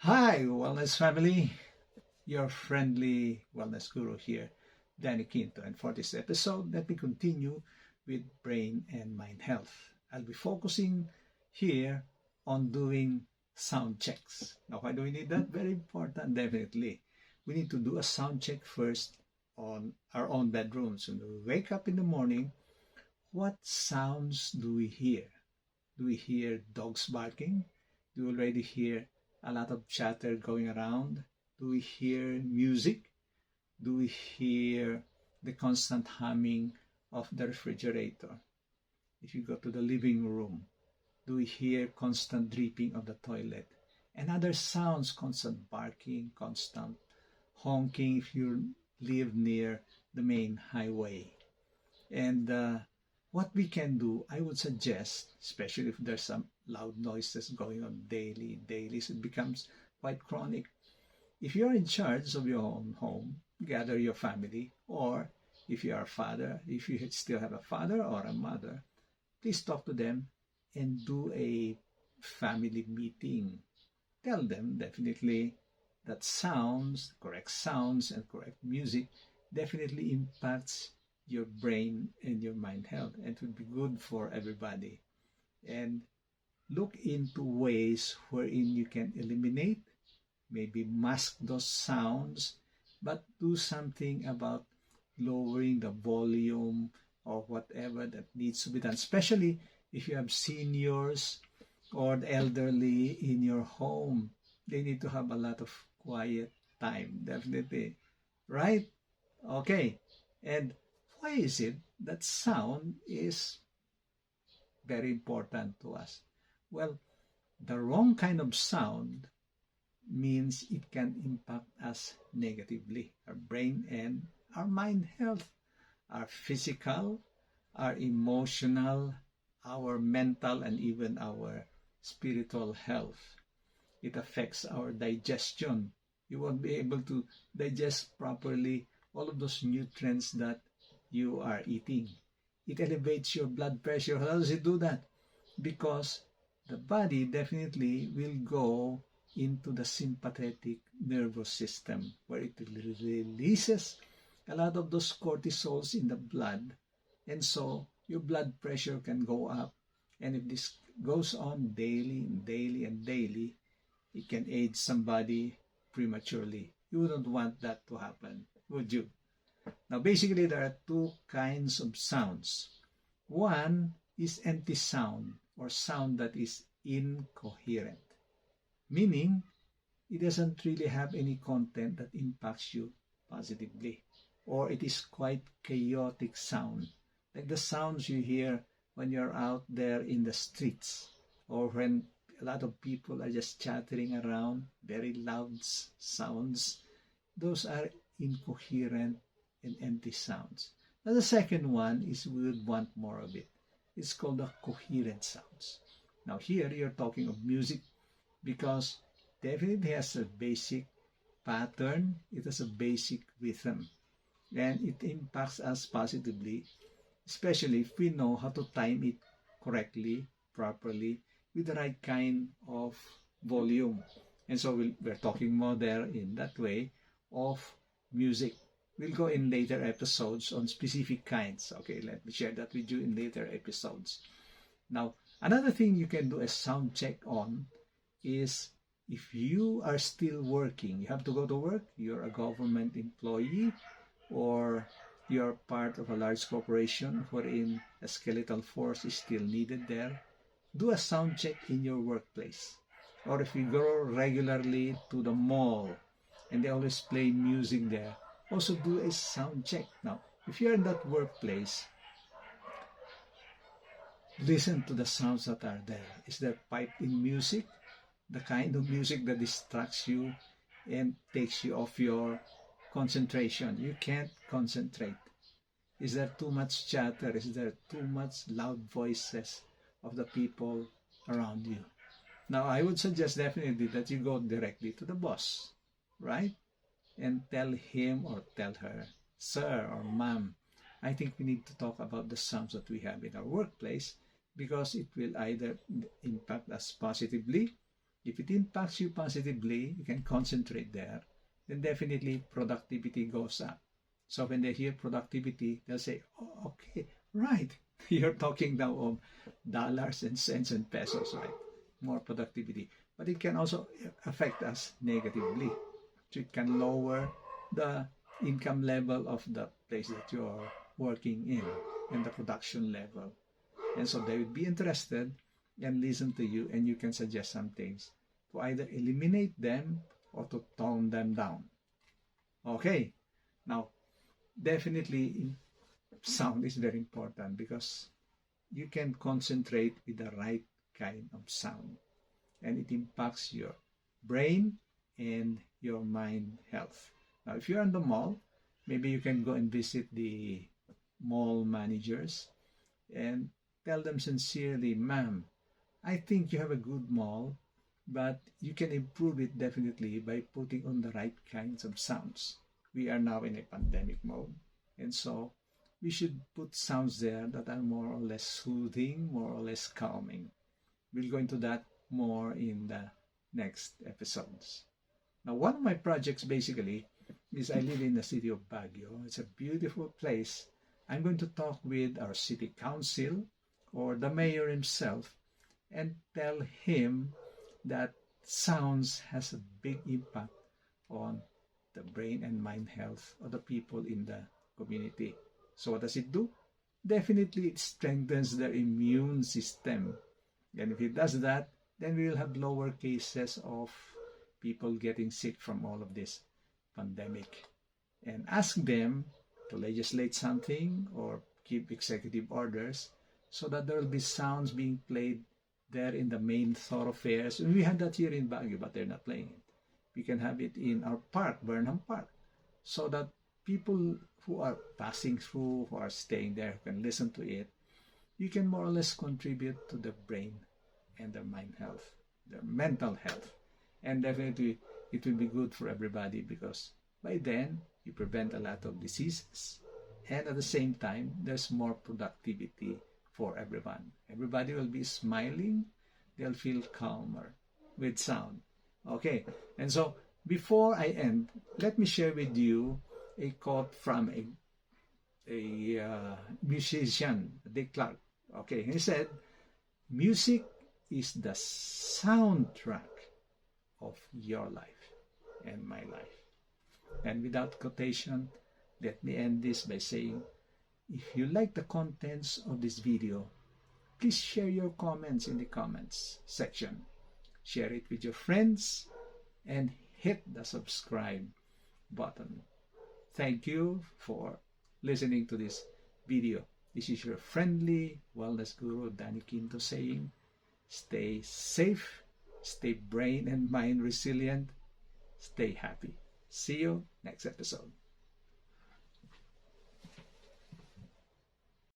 Hi, Wellness family. Your friendly wellness guru here, Danny Quinto. And for this episode, let me continue with brain and mind health. I'll be focusing here on doing sound checks. Now, why do we need that? Very important, definitely. We need to do a sound check first on our own bedrooms. When we wake up in the morning, what sounds do we hear? Do we hear dogs barking? Do we already hear a lot of chatter going around? Do we hear music? Do we hear the constant humming of the refrigerator? If you go to the living room, do we hear constant dripping of the toilet? And other sounds, constant barking, constant honking if you live near the main highway. And what we can do, I would suggest, especially if there's some loud noises going on daily, so it becomes quite chronic. If you're in charge of your own home, gather your family, or if you are a father, if you still have a father or a mother, please talk to them and do a family meeting. Tell them definitely that correct sounds and correct music definitely impacts your brain and your mind health, and it would be good for everybody. And look into ways wherein you can eliminate, maybe mask those sounds, but do something about lowering the volume or whatever that needs to be done, especially if you have seniors or the elderly in your home. They need to have a lot of quiet time, definitely. Right? Okay. And why is it that sound is very important to us? Well, the wrong kind of sound means it can impact us negatively, our brain and our mind health, our physical, our emotional, our mental, and even our spiritual health. It affects our digestion. You won't be able to digest properly all of those nutrients that you are eating. It elevates your blood pressure. How does it do that? Because the body definitely will go into the sympathetic nervous system where it releases a lot of those cortisols in the blood, and so your blood pressure can go up. And if this goes on daily, it can age somebody prematurely. You wouldn't want that to happen, would you? Now, basically, there are two kinds of sounds. One is empty sound, or sound that is incoherent, meaning it doesn't really have any content that impacts you positively, or it is quite chaotic sound, like the sounds you hear when you're out there in the streets, or when a lot of people are just chattering around, very loud sounds. Those are incoherent and empty sounds. Now, the second one is we would want more of it. It's called the coherent sounds. Now, here you're talking of music because definitely has a basic pattern, it has a basic rhythm, and it impacts us positively, especially if we know how to time it correctly, properly, with the right kind of volume. And so we're talking more there in that way of music. We'll go in later episodes on specific kinds. Okay, let me share that with you in later episodes. Now, another thing you can do a sound check on is if you are still working, you have to go to work, you're a government employee, or you're part of a large corporation wherein a skeletal force is still needed there, do a sound check in your workplace. Or if you go regularly to the mall and they always play music there, also do a sound check. Now, if you're in that workplace, listen to the sounds that are there. Is there pipe-in music? The kind of music that distracts you and takes you off your concentration. You can't concentrate. Is there too much chatter? Is there too much loud voices of the people around you? Now, I would suggest definitely that you go directly to the boss, right? And tell him or tell her, sir or ma'am, I think we need to talk about the sounds that we have in our workplace because it will either impact us positively If it impacts you positively, you can concentrate there, then definitely productivity goes up. So when they hear productivity, they'll say, oh, okay, right. You're talking now of dollars and cents and pesos, right? More productivity. But it can also affect us negatively. So it can lower the income level of the place that you're working in and the production level. And so they would be interested and listen to you, and you can suggest some things to either eliminate them or to tone them down. Okay, now definitely sound is very important because you can concentrate with the right kind of sound, and it impacts your brain and your mind health. Now, if you're in the mall, maybe you can go and visit the mall managers and tell them sincerely, ma'am, I think you have a good mall, but you can improve it definitely by putting on the right kinds of sounds. We are now in a pandemic mode, and so we should put sounds there that are more or less soothing, more or less calming. We'll go into that more in the next episodes. Now, one of my projects basically is I live in the city of Baguio. It's a beautiful place. I'm going to talk with our city council or the mayor himself and tell him that sounds has a big impact on the brain and mind health of the people in the community. So what does it do? Definitely it strengthens their immune system. And if it does that, then we will have lower cases of people getting sick from all of this pandemic. And ask them to legislate something or give executive orders so that there will be sounds being played there in the main thoroughfares. And we have that here in Baguio, but they're not playing it. We can have it in our park, Burnham Park, so that people who are passing through, who are staying there, who can listen to it, you can more or less contribute to the brain and their mind health, their mental health. And definitely it will be good for everybody because by then you prevent a lot of diseases, and at the same time there's more productivity for everyone. Everybody will be smiling, they'll feel calmer with sound. Okay, and so before I end, let me share with you a quote from a musician, Dick Clark. Okay, he said, music is the soundtrack of your life and my life. And without quotation, let me end this by saying, if you like the contents of this video, please share your comments in the comments section. Share it with your friends and hit the subscribe button. Thank you for listening to this video. This is your friendly wellness guru, Danny Quinto, saying, stay safe, stay brain and mind resilient, stay happy. See you next episode.